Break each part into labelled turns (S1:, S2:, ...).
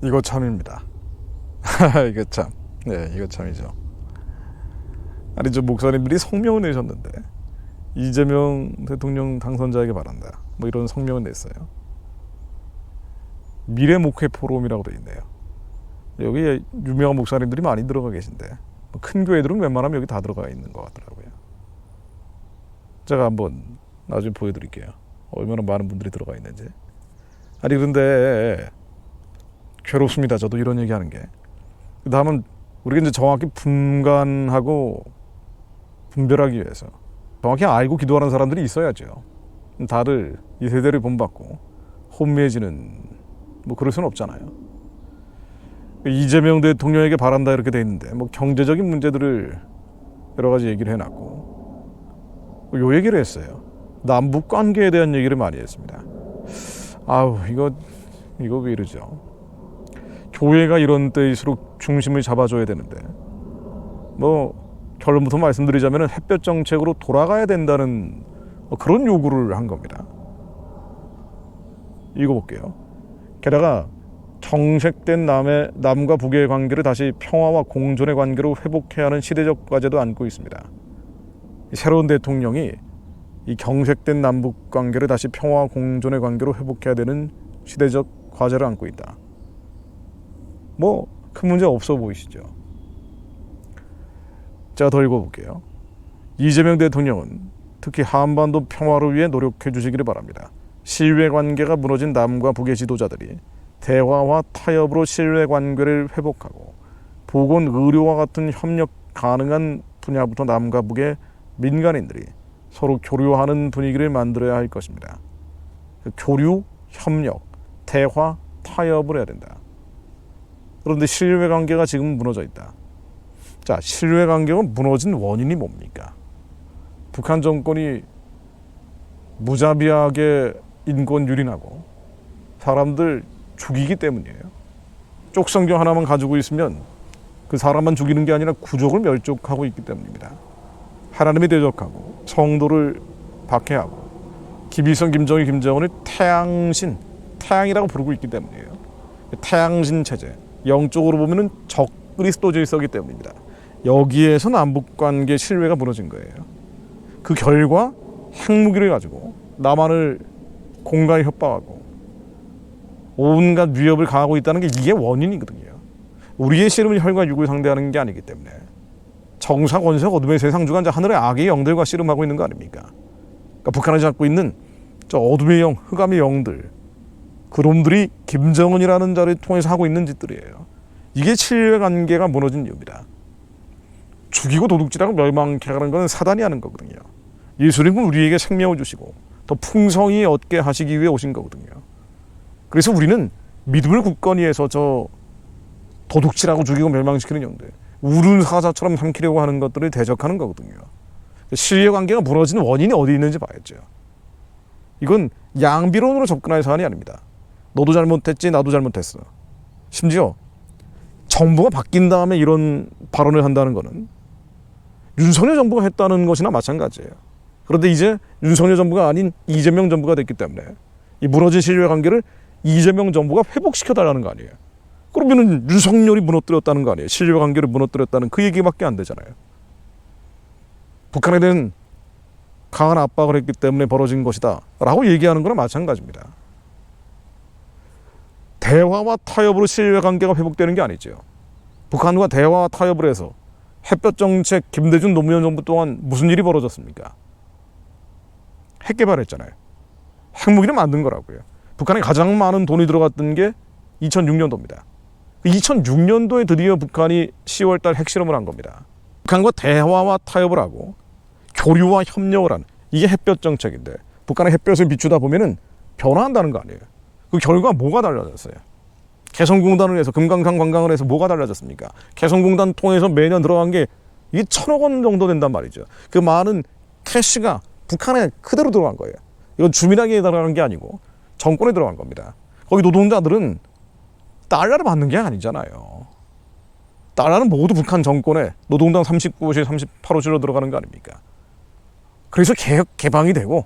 S1: 이거 참입니다. 이거 참. 네, 이거 참이죠. 아니, 저 목사님들이 성명을 내셨는데 이재명 대통령 당선자에게 바란다, 뭐 이런 성명을 냈어요. 미래목회 포럼이라고 돼 있네요. 여기 유명한 목사님들이 많이 들어가 계신데 큰 교회들은 웬만하면 여기 다 들어가 있는 것 같더라고요. 제가 한번 나중에 보여드릴게요. 얼마나 많은 분들이 들어가 있는지. 아니, 그런데 괴롭습니다. 저도 이런 얘기하는 게. 그 다음은 우리가 이제 정확히 분간하고 분별하기 위해서 정확히 알고 기도하는 사람들이 있어야죠. 다들 이 세대를 본받고 혼미해지는 뭐 그럴 수는 없잖아요. 이재명 대통령에게 바란다 이렇게 돼 있는데 뭐 경제적인 문제들을 여러 가지 얘기를 해놨고 요 얘기를 했어요. 남북 관계에 대한 얘기를 많이 했습니다. 아우, 이거 왜 이러죠? 교회가 이런 때일수록 중심을 잡아줘야 되는데 뭐 결론부터 말씀드리자면 햇볕 정책으로 돌아가야 된다는 그런 요구를 한 겁니다. 읽어볼게요. 게다가 정색된 남과 북의 관계를 다시 평화와 공존의 관계로 회복해야 하는 시대적 과제도 안고 있습니다. 새로운 대통령이 이 경색된 남북 관계를 다시 평화와 공존의 관계로 회복해야 되는 시대적 과제를 안고 있다. 뭐 큰 문제 없어 보이시죠? 제가 더 읽어볼게요. 이재명 대통령은 특히 한반도 평화를 위해 노력해 주시기를 바랍니다. 신뢰관계가 무너진 남과 북의 지도자들이 대화와 타협으로 신뢰관계를 회복하고 보건, 의료와 같은 협력 가능한 분야부터 남과 북의 민간인들이 서로 교류하는 분위기를 만들어야 할 것입니다. 교류, 협력, 대화, 타협을 해야 된다. 그런데 신뢰관계가 지금 무너져 있다. 자, 신뢰관계가 무너진 원인이 뭡니까? 북한 정권이 무자비하게 인권 유린하고 사람들 죽이기 때문이에요. 쪽성경 하나만 가지고 있으면 그 사람만 죽이는 게 아니라 구족을 멸족하고 있기 때문입니다. 하나님이 대적하고 성도를 박해하고 김일성, 김정일, 김정은을 태양이라고 부르고 있기 때문이에요. 태양신 체제, 영적으로 보면은 적그리스도 질서이기 때문입니다. 여기에서 남북관계 신뢰가 무너진 거예요. 그 결과 핵무기를 가지고 남한을 공갈 협박하고 온갖 위협을 가하고 있다는 게 이게 원인이거든요. 우리의 씨름은 혈과 육을 상대하는 게 아니기 때문에 정사, 권세, 어둠의 세상 주간 하늘의 악의 영들과 씨름하고 있는 거 아닙니까? 그러니까 북한을 잡고 있는 저 어둠의 영, 흑암의 영들, 그놈들이 김정은이라는 자를 통해서 하고 있는 짓들이에요. 이게 신뢰관계가 무너진 이유입니다. 죽이고 도둑질하고 멸망케 하는 건 사단이 하는 거거든요. 예수님은 우리에게 생명을 주시고 더 풍성히 얻게 하시기 위해 오신 거거든요. 그래서 우리는 믿음을 굳건히 해서 저 도둑질하고 죽이고 멸망시키는 영들, 우른 사자처럼 삼키려고 하는 것들을 대적하는 거거든요. 신뢰관계가 무너진 원인이 어디 있는지 봐야죠. 이건 양비론으로 접근할 사안이 아닙니다. 너도 잘못했지, 나도 잘못했어. 심지어 정부가 바뀐 다음에 이런 발언을 한다는 것은 윤석열 정부가 했다는 것이나 마찬가지예요. 그런데 이제 윤석열 정부가 아닌 이재명 정부가 됐기 때문에 이 무너진 신뢰관계를 이재명 정부가 회복시켜달라는 거 아니에요. 그러면은 윤석열이 무너뜨렸다는 거 아니에요. 신뢰관계를 무너뜨렸다는 그 얘기밖에 안 되잖아요. 북한에 대한 강한 압박을 했기 때문에 벌어진 것이다 라고 얘기하는 거랑 마찬가지입니다. 대화와 타협으로 신뢰관계가 회복되는 게 아니죠. 북한과 대화와 타협을 해서 햇볕 정책 김대중 노무현 정부 동안 무슨 일이 벌어졌습니까? 핵 개발했잖아요. 핵무기를 만든 거라고요. 북한에 가장 많은 돈이 들어갔던 게 2006년도입니다. 2006년도에 드디어 북한이 10월달 핵실험을 한 겁니다. 북한과 대화와 타협을 하고 교류와 협력을 하는, 이게 햇볕 정책인데 북한의 햇볕을 비추다 보면은 변화한다는 거 아니에요. 그 결과 뭐가 달라졌어요? 개성공단을 해서 금강산 관광을 해서 뭐가 달라졌습니까? 개성공단 통해서 매년 들어간 게 이게 1,000억 원 정도 된단 말이죠. 그 많은 캐시가 북한에 그대로 들어간 거예요. 이건 주민에게 들어간 게 아니고 정권에 들어간 겁니다. 거기 노동자들은 달러를 받는 게 아니잖아요. 달러는 모두 북한 정권에 노동당 39호실, 38호실로 들어가는 거 아닙니까? 그래서 개혁 개방이 되고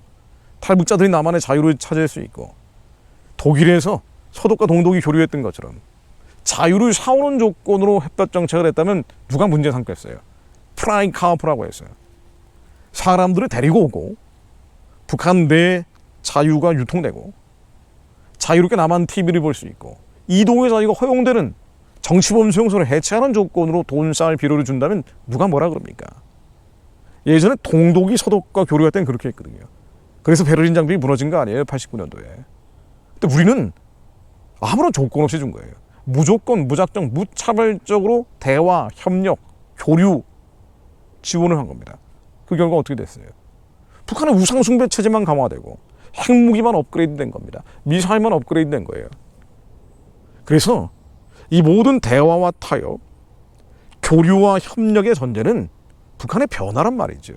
S1: 탈북자들이 남한의 자유를 찾을 수 있고 독일에서 서독과 동독이 교류했던 것처럼 자유를 사오는 조건으로 햇볕 정책을 했다면 누가 문제 삼겠어요? 프라이 카우프라고 했어요. 사람들을 데리고 오고 북한 내 자유가 유통되고 자유롭게 남한 TV를 볼 수 있고 이동의 자유가 허용되는 정치범 수용소를 해체하는 조건으로 돈 쌓을 비료를 준다면 누가 뭐라 그럽니까? 예전에 동독이 서독과 교류할 땐 그렇게 했거든요. 그래서 베를린 장벽이 무너진 거 아니에요? 89년도에. 근데 우리는 아무런 조건 없이 준 거예요. 무조건, 무작정, 무차별적으로 대화, 협력, 교류 지원을 한 겁니다. 그 결과 어떻게 됐어요? 북한의 우상숭배 체제만 강화되고 핵무기만 업그레이드 된 겁니다. 미사일만 업그레이드 된 거예요. 그래서 이 모든 대화와 타협, 교류와 협력의 전제는 북한의 변화란 말이죠.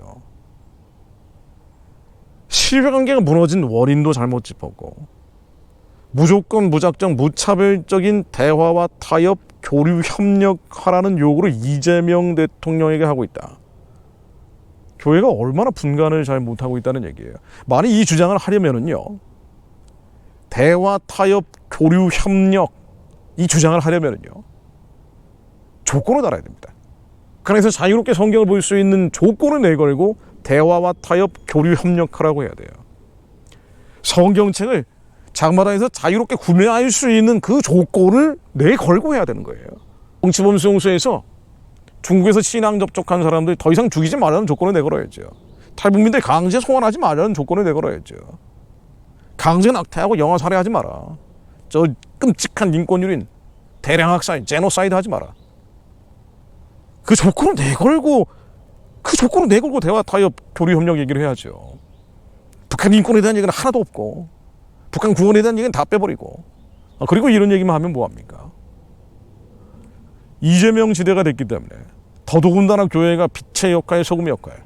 S1: 신뢰관계가 무너진 원인도 잘못 짚었고 무조건, 무작정, 무차별적인 대화와 타협, 교류, 협력하라는 요구를 이재명 대통령에게 하고 있다. 교회가 얼마나 분간을 잘 못하고 있다는 얘기예요. 만약 이 주장을 하려면은요, 대화, 타협, 교류, 협력 이 주장을 하려면은요, 조건을 달아야 됩니다. 북한에서 자유롭게 성경을 볼 수 있는 조건을 내걸고 대화와 타협, 교류, 협력하라고 해야 돼요. 성경책을 장마당에서 자유롭게 구매할 수 있는 그 조건을 내걸고 해야 되는 거예요. 정치범 수용소에서 중국에서 신앙 접촉한 사람들 더 이상 죽이지 말라는 조건을 내걸어야죠. 탈북민들 강제 송환하지 말라는 조건을 내걸어야죠. 강제 낙태하고 영아 살해하지 마라. 저 끔찍한 인권유린 대량 학살, 제노사이드 하지 마라. 그 조건을 내걸고 대화, 타협, 교류, 협력 얘기를 해야죠. 북한 인권에 대한 얘기는 하나도 없고 북한 구원에 대한 얘기는 다 빼버리고 그리고 이런 얘기만 하면 뭐합니까? 이재명 지대가 됐기 때문에 더더군다나 교회가 빛의 역할, 소금의 역할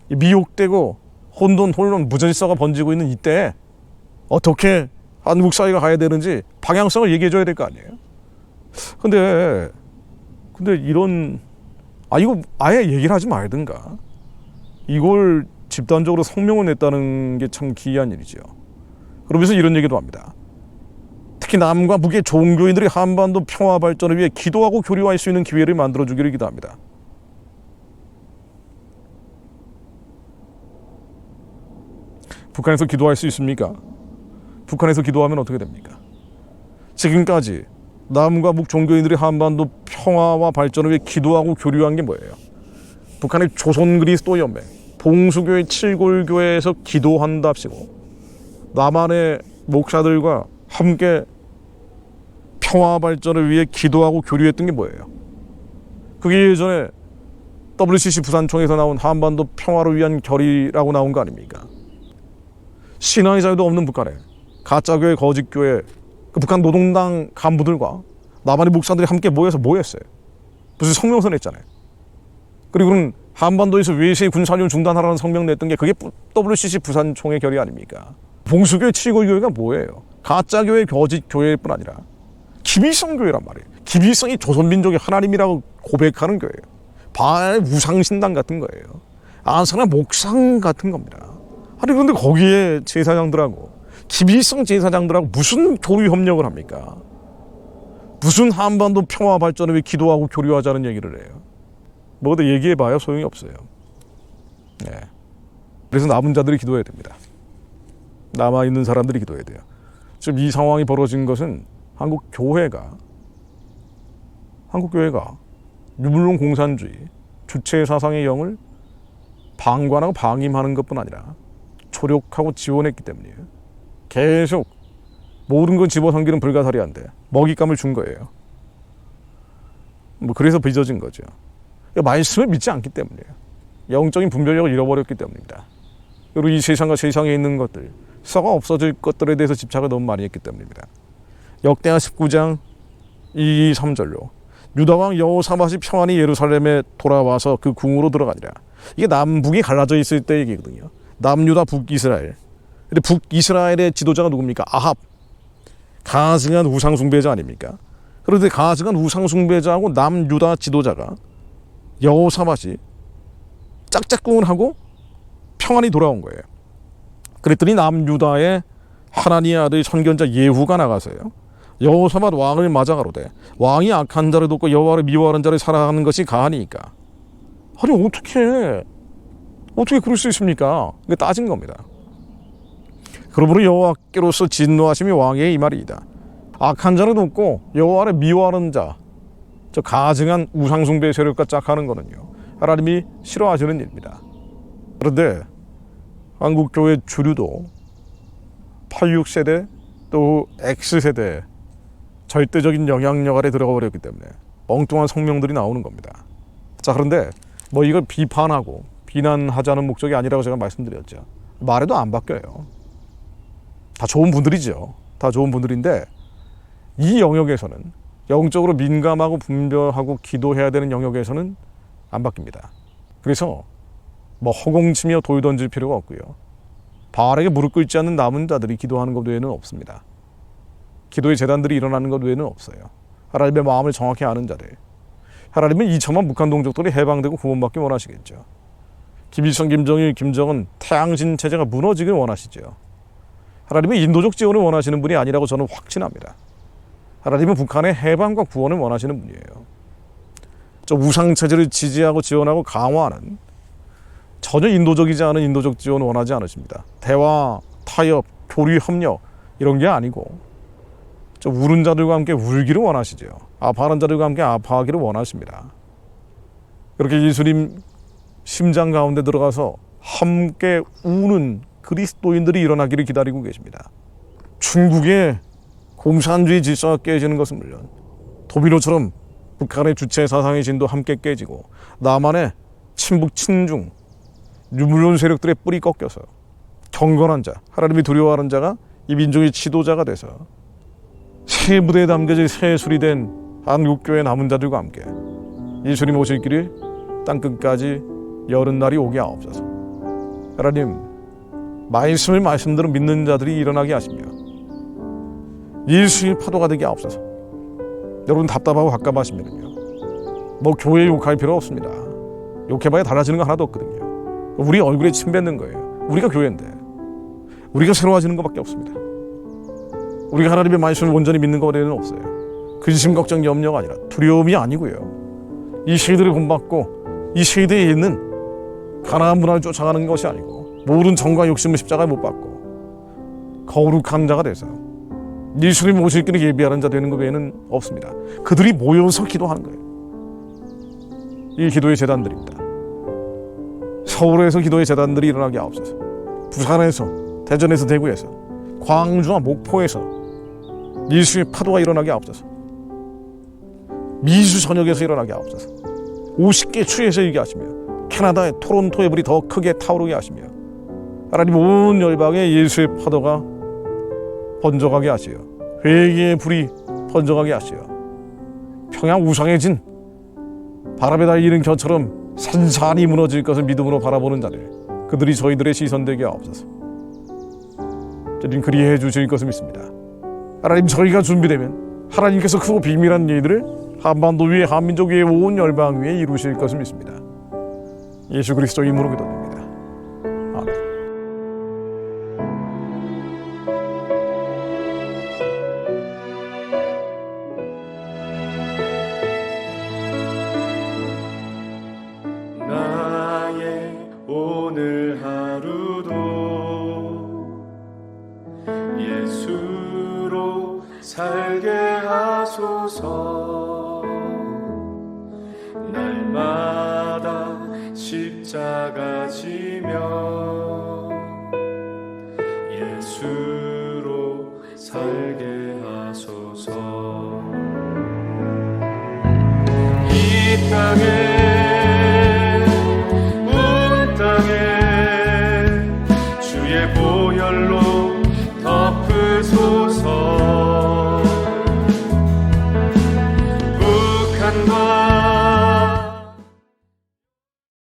S1: 미혹되고 혼돈, 무질서가 번지고 있는 이때에 어떻게 한국 사회가 가야 되는지 방향성을 얘기해줘야 될 거 아니에요? 근데 이런 이거 아예 얘기를 하지 말든가 이걸 집단적으로 성명을 냈다는 게 참 기이한 일이죠. 그러면서 이런 얘기도 합니다. 특히 남과 북의 종교인들이 한반도 평화 발전을 위해 기도하고 교류할 수 있는 기회를 만들어주기를 기도합니다. 북한에서 기도할 수 있습니까? 북한에서 기도하면 어떻게 됩니까? 지금까지 남과 북 종교인들이 한반도 평화와 발전을 위해 기도하고 교류한 게 뭐예요? 북한의 조선그리스도연맹, 봉수교회, 칠골교회에서 기도한답시고 남한의 목사들과 함께 평화 발전을 위해 기도하고 교류했던 게 뭐예요? 그게 예전에 WCC 부산총회에서 나온 한반도 평화를 위한 결의라고 나온 거 아닙니까? 신앙의 자유도 없는 북한에 가짜교회, 거짓교회, 그 북한 노동당 간부들과 남한의 목사들이 함께 모여서 뭐 했어요? 무슨 성명서 냈잖아요. 그리고는 한반도에서 외세의 군사훈련 중단하라는 성명 냈던 게 그게 WCC 부산총회 결의 아닙니까? 봉수교회, 칠골교회가 뭐예요? 가짜교회, 거짓교회일 뿐 아니라 김일성 교회란 말이에요. 김일성이 조선민족의 하나님이라고 고백하는 교회예요. 바알 우상신당 같은 거예요. 안사나 목상 같은 겁니다. 아니 그런데 거기에 제사장들하고 김일성 제사장들하고 무슨 교류 협력을 합니까? 무슨 한반도 평화 발전을 위해 기도하고 교류하자는 얘기를 해요. 뭐 근데 얘기해봐야 소용이 없어요. 네. 그래서 남은 자들이 기도해야 됩니다. 남아있는 사람들이 기도해야 돼요. 지금 이 상황이 벌어진 것은 한국 교회가 유물론 공산주의, 주체 사상의 영을 방관하고 방임하는 것뿐 아니라 조력하고 지원했기 때문이에요. 계속 모든 건 집어삼키는 불가사리한데 먹잇감을 준 거예요. 뭐 그래서 빚어진 거죠. 말씀을 믿지 않기 때문이에요. 영적인 분별력을 잃어버렸기 때문입니다. 그리고 이 세상과 세상에 있는 것들, 썩어 없어질 것들에 대해서 집착을 너무 많이 했기 때문입니다. 역대하 19장 2, 3절로 유다왕 여호사밧이 평안히 예루살렘에 돌아와서 그 궁으로 들어가니라. 이게 남북이 갈라져 있을 때 얘기거든요. 남유다, 북이스라엘. 근데 북이스라엘의 지도자가 누굽니까? 아합. 가증한 우상숭배자 아닙니까? 그런데 가증한 우상숭배자하고 남유다 지도자가 여호사밧이 짝짝꿍을 하고 평안히 돌아온 거예요. 그랬더니 남유다의 하나니의 아들 선견자 예후가 나가서요. 여호사밧 왕을 맞아 가로되 왕이 악한 자를 돕고 여호와를 미워하는 자를 사랑하는 것이 가하니까. 아니 어떻게 그럴 수 있습니까? 이게 따진 겁니다. 그러므로 여호와께로서 진노하심이 왕에게 임하리이다. 악한 자를 돕고 여호와를 미워하는 자, 저 가증한 우상숭배 세력과 짝하는 거는요, 하나님이 싫어하시는 일입니다. 그런데 한국교회 주류도 86세대 또 X세대 절대적인 영향력 아래 들어가 버렸기 때문에 엉뚱한 성명들이 나오는 겁니다. 자, 그런데 뭐 이걸 비판하고 비난하자는 목적이 아니라고 제가 말씀드렸죠. 말해도 안 바뀌어요. 다 좋은 분들이죠. 다 좋은 분들인데 이 영역에서는, 영적으로 민감하고 분별하고 기도해야 되는 영역에서는 안 바뀝니다. 그래서 뭐 허공치며 돌 던질 필요가 없고요. 바알에게 무릎 꿇지 않는 남은 자들이 기도하는 것 외에는 없습니다. 기도의 재단들이 일어나는 것 외에는 없어요. 하나님의 마음을 정확히 아는 자들. 하나님은 2천만 북한 동족들이 해방되고 구원받기 원하시겠죠. 김일성, 김정일, 김정은 태양신 체제가 무너지길 원하시죠. 하나님은 인도적 지원을 원하시는 분이 아니라고 저는 확신합니다. 하나님은 북한의 해방과 구원을 원하시는 분이에요. 저 우상체제를 지지하고 지원하고 강화하는, 전혀 인도적이지 않은 인도적 지원을 원하지 않으십니다. 대화, 타협, 교류, 협력 이런 게 아니고 저 우는 자들과 함께 울기를 원하시죠. 아파하는 자들과 함께 아파하기를 원하십니다. 그렇게 예수님 심장 가운데 들어가서 함께 우는 그리스도인들이 일어나기를 기다리고 계십니다. 중국의 공산주의 질서가 깨지는 것은 물론 도미노처럼 북한의 주체 사상의 진도 함께 깨지고 남한의 친북 친중 유물론 세력들의 뿌리 꺾여서 경건한 자, 하나님이 두려워하는 자가 이 민족의 지도자가 돼서 새 무대에 담겨질 새 술이 된 한국교회 남은 자들과 함께 예수님 오실 길을 땅끝까지 여는 날이 오게 하옵소서. 하나님, 말씀을 말씀대로 믿는 자들이 일어나게 하시며 예수의 파도가 되게 하옵소서. 여러분 답답하고 갑갑하시면요, 뭐 교회 욕할 필요 없습니다. 욕해봐야 달라지는 거 하나도 없거든요. 우리 얼굴에 침 뱉는 거예요. 우리가 교회인데 우리가 새로워지는 것밖에 없습니다. 우리가 하나님의 말씀을 온전히 믿는 것 외에는 없어요. 근심, 걱정, 염려가 아니라 두려움이 아니고요. 이 세대를 본받고 이 세대에 있는 가나안 문화를 쫓아가는 것이 아니고 모든 정과 욕심을 십자가에 못 박고 거룩한 자가 돼서 예수님 오실 길을 예비하는 자 되는 것 외에는 없습니다. 그들이 모여서 기도하는 거예요. 이 기도의 재단들입니다. 서울에서 기도의 재단들이 일어나게 하옵소서. 부산에서, 대전에서, 대구에서, 광주와 목포에서 예수의 파도가 일어나게 하옵소서. 미주 전역에서 일어나게 하옵소서. 50개 추에서 일게 하시며 캐나다의 토론토의 불이 더 크게 타오르게 하시며 하나님 온 열방에 예수의 파도가 번져가게 하시어 회개의 불이 번져가게 하시어 평양 우상해진 바람에 달리는 겨처럼 산산이 무너질 것을 믿음으로 바라보는 자들, 그들이 저희들의 시선되게 하옵소서. 주님 그리해 주실 것을 믿습니다. 하나님, 저희가 준비되면 하나님께서 크고 비밀한 일들을 한반도 위에, 한민족 위에, 온 열방 위에 이루실 것을 믿습니다. 예수 그리스도 이름으로 기도드립니다. 아멘.
S2: 나의 오늘 하루도 예수로 살게 하소서. 날마다 십자가 지며 예수로 살게